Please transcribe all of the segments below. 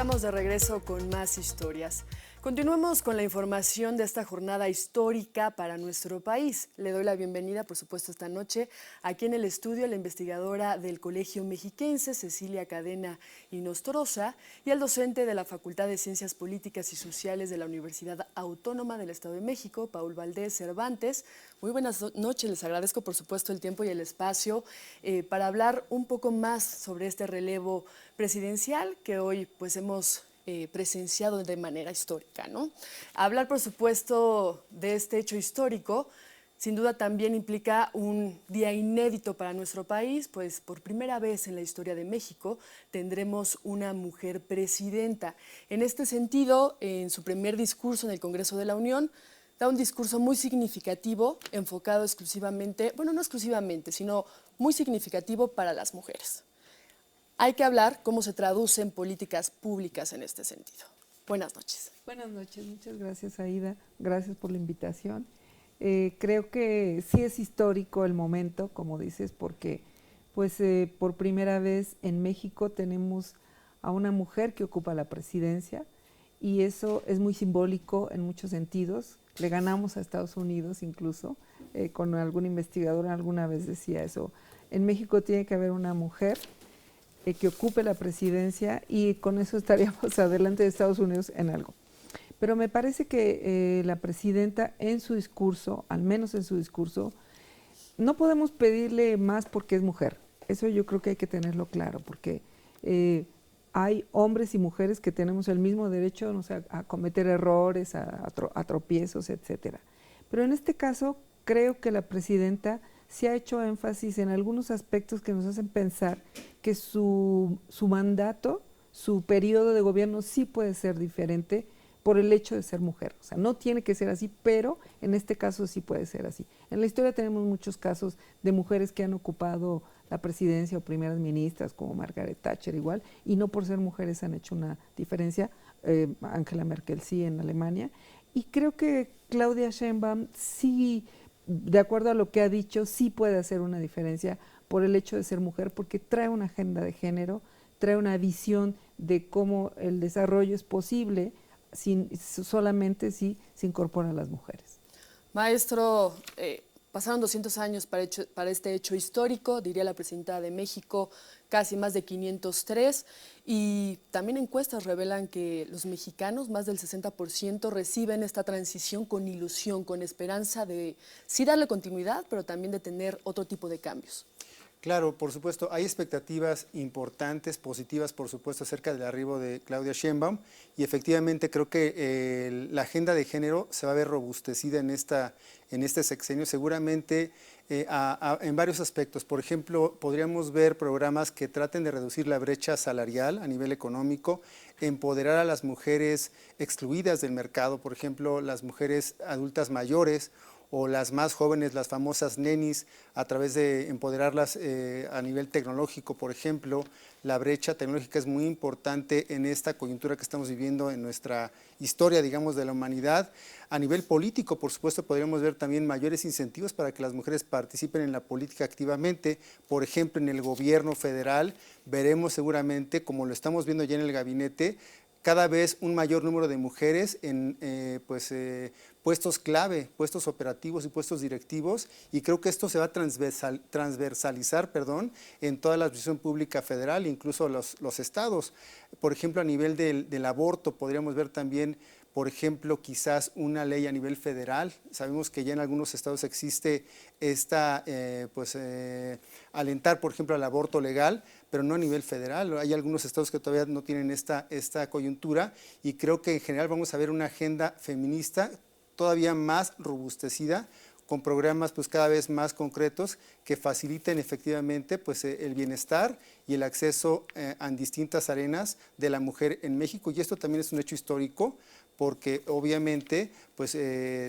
Estamos de regreso con más historias. Continuemos con la información de esta jornada histórica para nuestro país. Le doy la bienvenida, por supuesto, esta noche aquí en el estudio a la investigadora del Colegio Mexiquense, Cecilia Cadena Inostroza, y al docente de la Facultad de Ciencias Políticas y Sociales de la Universidad Autónoma del Estado de México, Paul Valdés Cervantes. Muy buenas noches, les agradezco por supuesto el tiempo y el espacio para hablar un poco más sobre este relevo presidencial que hoy pues hemos presenciado de manera histórica, ¿no? Hablar, por supuesto, de este hecho histórico, sin duda también implica un día inédito para nuestro país, pues por primera vez en la historia de México tendremos una mujer presidenta. En este sentido, en su primer discurso en el Congreso de la Unión, da un discurso muy significativo, enfocado exclusivamente, bueno, no exclusivamente, sino muy significativo para las mujeres. Hay que hablar cómo se traduce en políticas públicas en este sentido. Buenas noches. Buenas noches, muchas gracias Aida, gracias por la invitación. Creo que sí es histórico el momento, como dices, porque pues por primera vez en México tenemos a una mujer que ocupa la presidencia y eso es muy simbólico en muchos sentidos. Le ganamos a Estados Unidos incluso, con algún investigador alguna vez decía eso. En México tiene que haber una mujer que ocupe la presidencia y con eso estaríamos adelante de Estados Unidos en algo. Pero me parece que la presidenta en su discurso, al menos en su discurso, no podemos pedirle más porque es mujer. Eso yo creo que hay que tenerlo claro, porque hay hombres y mujeres que tenemos el mismo derecho, no sé, a cometer errores, a tropiezos, etcétera. Pero en este caso creo que la presidenta se ha hecho énfasis en algunos aspectos que nos hacen pensar que su mandato, su periodo de gobierno sí puede ser diferente por el hecho de ser mujer. O sea, no tiene que ser así, pero en este caso sí puede ser así. En la historia tenemos muchos casos de mujeres que han ocupado la presidencia o primeras ministras, como Margaret Thatcher igual, y no por ser mujeres han hecho una diferencia. Angela Merkel sí en Alemania. Y creo que Claudia Sheinbaum sí, de acuerdo a lo que ha dicho, sí puede hacer una diferencia por el hecho de ser mujer, porque trae una agenda de género, trae una visión de cómo el desarrollo es posible solamente si se incorporan las mujeres. Maestro, pasaron 200 años para este hecho histórico, diría la presidenta de México, casi más de 503, y también encuestas revelan que los mexicanos, más del 60%, reciben esta transición con ilusión, con esperanza de sí darle continuidad, pero también de tener otro tipo de cambios. Claro, por supuesto, hay expectativas importantes, positivas, por supuesto, acerca del arribo de Claudia Sheinbaum y efectivamente creo que la agenda de género se va a ver robustecida en este sexenio, seguramente en varios aspectos. Por ejemplo, podríamos ver programas que traten de reducir la brecha salarial a nivel económico, empoderar a las mujeres excluidas del mercado, por ejemplo, las mujeres adultas mayores o las más jóvenes, las famosas nenis, a través de empoderarlas a nivel tecnológico, por ejemplo. La brecha tecnológica es muy importante en esta coyuntura que estamos viviendo en nuestra historia, digamos, de la humanidad. A nivel político, por supuesto, podríamos ver también mayores incentivos para que las mujeres participen en la política activamente. Por ejemplo, en el gobierno federal veremos seguramente, como lo estamos viendo ya en el gabinete, cada vez un mayor número de mujeres en puestos clave, puestos operativos y puestos directivos, y creo que esto se va a transversalizar en toda la administración pública federal, incluso los estados. Por ejemplo, a nivel del aborto podríamos ver también, por ejemplo, quizás una ley a nivel federal. Sabemos que ya en algunos estados existe alentar, por ejemplo, al aborto legal, pero no a nivel federal. Hay algunos estados que todavía no tienen esta coyuntura y creo que en general vamos a ver una agenda feminista todavía más robustecida, con programas cada vez más concretos que faciliten efectivamente el bienestar y el acceso a distintas arenas de la mujer en México. Y esto también es un hecho histórico porque obviamente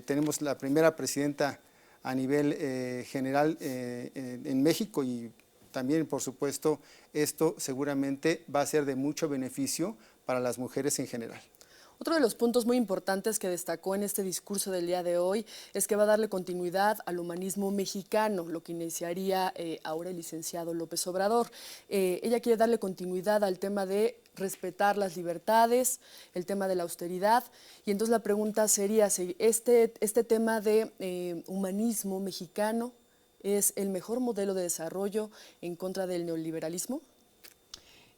tenemos la primera presidenta a nivel general en México y también, por supuesto, esto seguramente va a ser de mucho beneficio para las mujeres en general. Otro de los puntos muy importantes que destacó en este discurso del día de hoy es que va a darle continuidad al humanismo mexicano, lo que iniciaría ahora el licenciado López Obrador. Ella quiere darle continuidad al tema de respetar las libertades, el tema de la austeridad, y entonces la pregunta sería si este tema de humanismo mexicano es el mejor modelo de desarrollo en contra del neoliberalismo.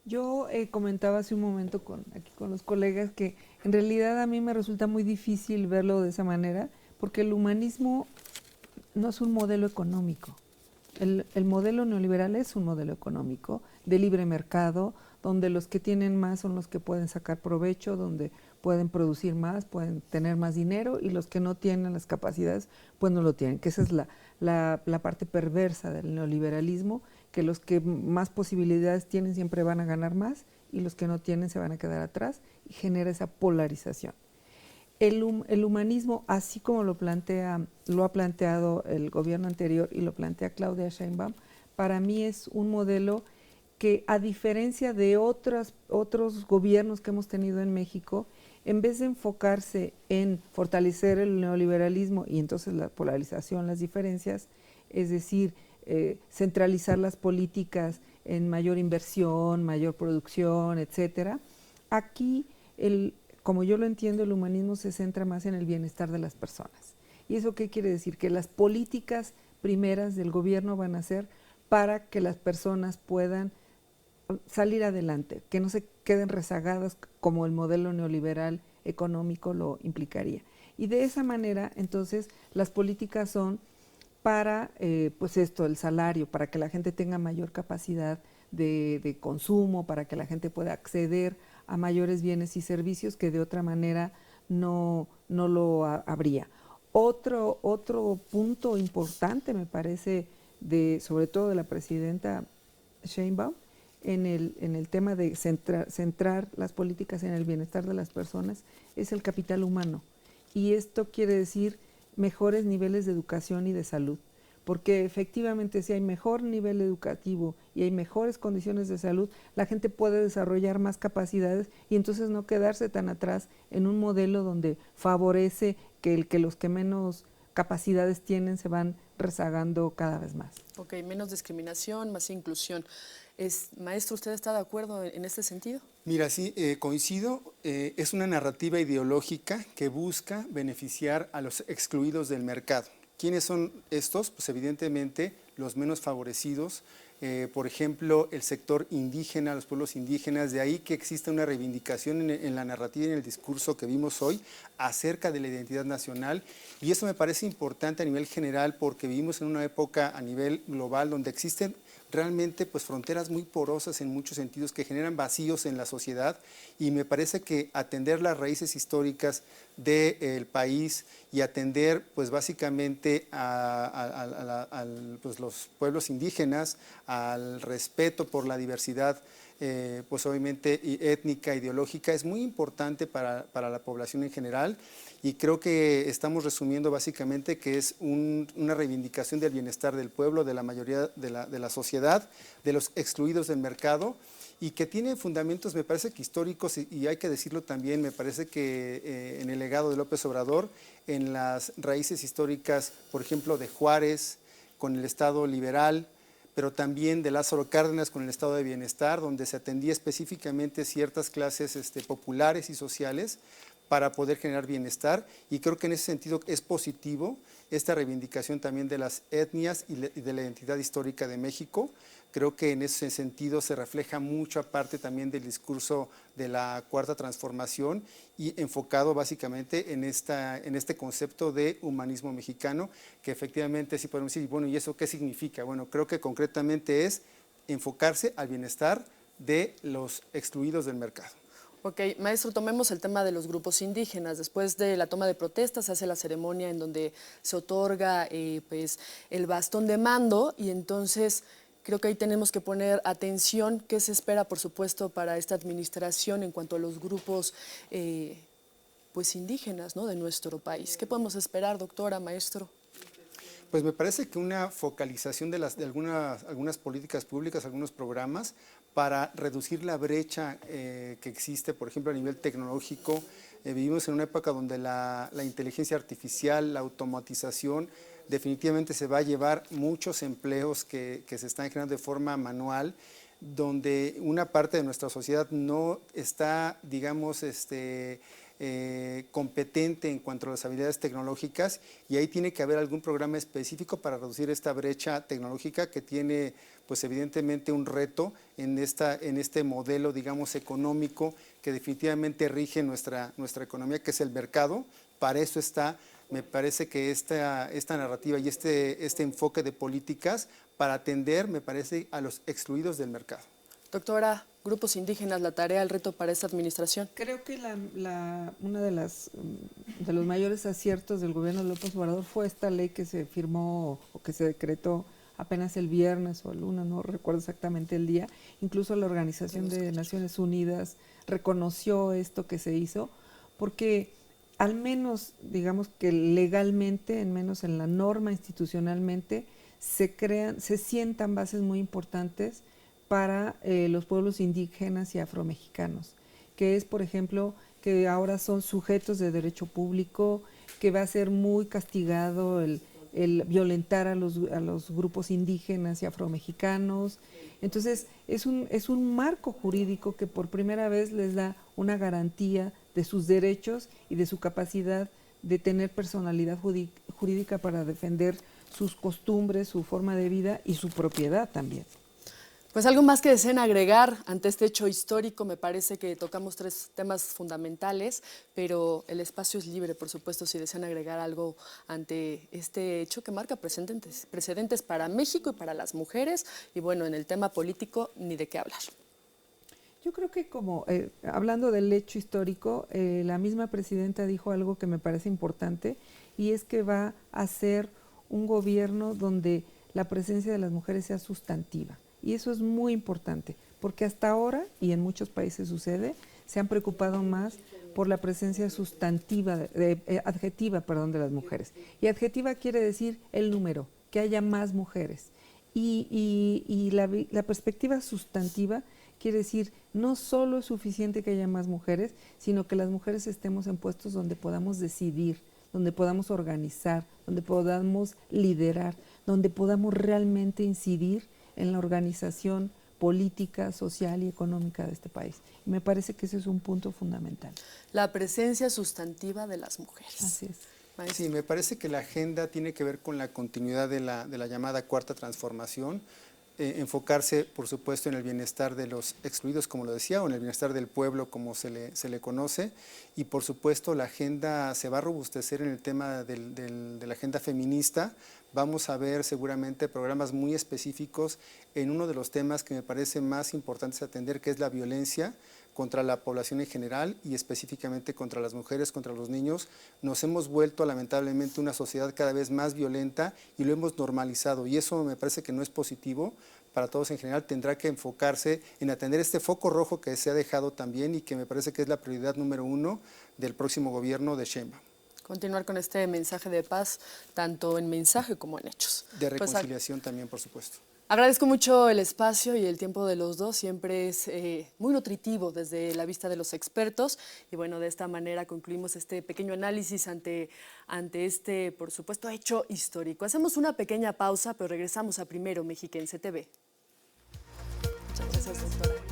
Yo comentaba hace un momento aquí con los colegas que en realidad a mí me resulta muy difícil verlo de esa manera, porque el humanismo no es un modelo económico. El modelo neoliberal es un modelo económico de libre mercado, donde los que tienen más son los que pueden sacar provecho, donde pueden producir más, pueden tener más dinero, y los que no tienen las capacidades, pues no lo tienen, que esa es la parte perversa del neoliberalismo, que los que más posibilidades tienen siempre van a ganar más, y los que no tienen se van a quedar atrás, y genera esa polarización. El humanismo, así como lo ha planteado el gobierno anterior y lo plantea Claudia Sheinbaum, para mí es un modelo que, a diferencia de otros gobiernos que hemos tenido en México, en vez de enfocarse en fortalecer el neoliberalismo y entonces la polarización, las diferencias, es decir, centralizar las políticas en mayor inversión, mayor producción, etcétera, aquí como yo lo entiendo, el humanismo se centra más en el bienestar de las personas. ¿Y eso qué quiere decir? Que las políticas primeras del gobierno van a ser para que las personas puedan salir adelante, que no se queden rezagadas como el modelo neoliberal económico lo implicaría. Y de esa manera, entonces, las políticas son para, pues esto, el salario, para que la gente tenga mayor capacidad de consumo, para que la gente pueda acceder a mayores bienes y servicios que de otra manera no lo habría. Otro punto importante, me parece, sobre todo de la presidenta Sheinbaum, en el tema de centrar las políticas en el bienestar de las personas, es el capital humano. Y esto quiere decir mejores niveles de educación y de salud, porque efectivamente si hay mejor nivel educativo y hay mejores condiciones de salud, la gente puede desarrollar más capacidades y entonces no quedarse tan atrás en un modelo donde favorece que los que menos capacidades tienen se van rezagando cada vez más. Ok, menos discriminación, más inclusión. Maestro, ¿usted está de acuerdo en este sentido? Mira, sí, coincido. Es una narrativa ideológica que busca beneficiar a los excluidos del mercado. ¿Quiénes son estos? Pues evidentemente los menos favorecidos, por ejemplo, el sector indígena, los pueblos indígenas. De ahí que existe una reivindicación en la narrativa y en el discurso que vimos hoy acerca de la identidad nacional, y eso me parece importante a nivel general porque vivimos en una época a nivel global donde existen realmente pues fronteras muy porosas en muchos sentidos que generan vacíos en la sociedad, y me parece que atender las raíces históricas del país y atender pues básicamente pues, los pueblos indígenas, al respeto por la diversidad pues obviamente étnica, ideológica, es muy importante para la población en general, y creo que estamos resumiendo básicamente que es una reivindicación del bienestar del pueblo, de la mayoría de la sociedad, de los excluidos del mercado, y que tiene fundamentos, me parece que históricos, y hay que decirlo también, me parece que en el legado de López Obrador, en las raíces históricas, por ejemplo, de Juárez, con el Estado liberal, pero también de Lázaro Cárdenas con el estado de bienestar, donde se atendía específicamente ciertas clases populares y sociales para poder generar bienestar, y creo que en ese sentido es positivo esta reivindicación también de las etnias y de la identidad histórica de México. Creo que en ese sentido se refleja mucho aparte también del discurso de la Cuarta Transformación, y enfocado básicamente en este concepto de humanismo mexicano, que efectivamente sí podemos decir, bueno, ¿y eso qué significa? Bueno, creo que concretamente es enfocarse al bienestar de los excluidos del mercado. Ok, maestro, tomemos el tema de los grupos indígenas. Después de la toma de protestas se hace la ceremonia en donde se otorga pues, el bastón de mando, y entonces creo que ahí tenemos que poner atención. ¿Qué se espera, por supuesto, para esta administración en cuanto a los grupos pues, indígenas, ¿no?, de nuestro país? ¿Qué podemos esperar, doctora, maestro? Pues me parece que una focalización de algunas políticas públicas, algunos programas para reducir la brecha que existe, por ejemplo, a nivel tecnológico, Vivimos en una época donde la inteligencia artificial, la automatización, definitivamente se va a llevar muchos empleos que se están generando de forma manual, donde una parte de nuestra sociedad no está, digamos, competente en cuanto a las habilidades tecnológicas, y ahí tiene que haber algún programa específico para reducir esta brecha tecnológica que tiene, pues evidentemente, un reto en este modelo, digamos, económico que definitivamente rige nuestra economía, que es el mercado. Para eso está, me parece que esta narrativa y este enfoque de políticas para atender, me parece, a los excluidos del mercado. Doctora, grupos indígenas, la tarea, el reto para esta administración. Creo que una de los mayores aciertos del gobierno de López Obrador fue esta ley que se firmó o que se decretó apenas el viernes o el lunes, no recuerdo exactamente el día. Incluso la Organización de Naciones Unidas reconoció esto que se hizo, porque al menos, digamos que legalmente, al menos en la norma institucionalmente, se sientan bases muy importantes para los pueblos indígenas y afromexicanos, que es, por ejemplo, que ahora son sujetos de derecho público, que va a ser muy castigado el violentar a los grupos indígenas y afromexicanos. Entonces, es un marco jurídico que por primera vez les da una garantía de sus derechos y de su capacidad de tener personalidad jurídica para defender sus costumbres, su forma de vida y su propiedad también. Pues algo más que deseen agregar ante este hecho histórico. Me parece que tocamos 3 temas fundamentales, pero el espacio es libre, por supuesto, si desean agregar algo ante este hecho que marca precedentes para México y para las mujeres. Y bueno, en el tema político, ni de qué hablar. Yo creo que hablando del hecho histórico, la misma presidenta dijo algo que me parece importante, y es que va a ser un gobierno donde la presencia de las mujeres sea sustantiva. Y eso es muy importante, porque hasta ahora, y en muchos países sucede, se han preocupado más por la presencia sustantiva, adjetiva de las mujeres. Y adjetiva quiere decir el número, que haya más mujeres. Y la perspectiva sustantiva quiere decir no solo es suficiente que haya más mujeres, sino que las mujeres estemos en puestos donde podamos decidir, donde podamos organizar, donde podamos liderar, donde podamos realmente incidir en la organización política, social y económica de este país. Y me parece que ese es un punto fundamental. La presencia sustantiva de las mujeres. Así es. Sí, me parece que la agenda tiene que ver con la continuidad de la llamada cuarta transformación, enfocarse, por supuesto, en el bienestar de los excluidos, como lo decía, o en el bienestar del pueblo, como se le conoce, y por supuesto la agenda se va a robustecer en el tema de la agenda feminista. Vamos a ver seguramente programas muy específicos en uno de los temas que me parece más importantes atender, que es la violencia contra la población en general y específicamente contra las mujeres, contra los niños. Nos hemos vuelto lamentablemente una sociedad cada vez más violenta y lo hemos normalizado, y eso me parece que no es positivo para todos en general. Tendrá que enfocarse en atender este foco rojo que se ha dejado también y que me parece que es la prioridad número 1 del próximo gobierno de Sheinbaum. Continuar con este mensaje de paz, tanto en mensaje como en hechos. De reconciliación también, por supuesto. Agradezco mucho el espacio y el tiempo de los dos, siempre es muy nutritivo desde la vista de los expertos, y bueno, de esta manera concluimos este pequeño análisis ante este, por supuesto, hecho histórico. Hacemos una pequeña pausa, pero regresamos a Primero Mexiquense TV. Muchas gracias, doctora.